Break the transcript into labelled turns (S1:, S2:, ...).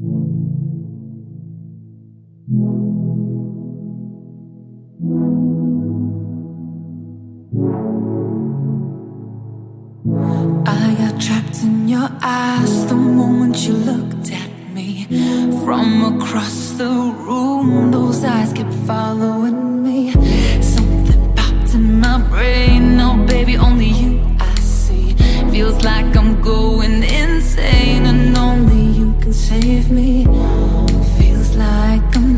S1: I got trapped in your eyes the moment you looked at me. From across the room, those eyes kept following me. Something popped in my brain, now baby, only you I see. Feels like I'm going insane and only you can save me. Feels like I'm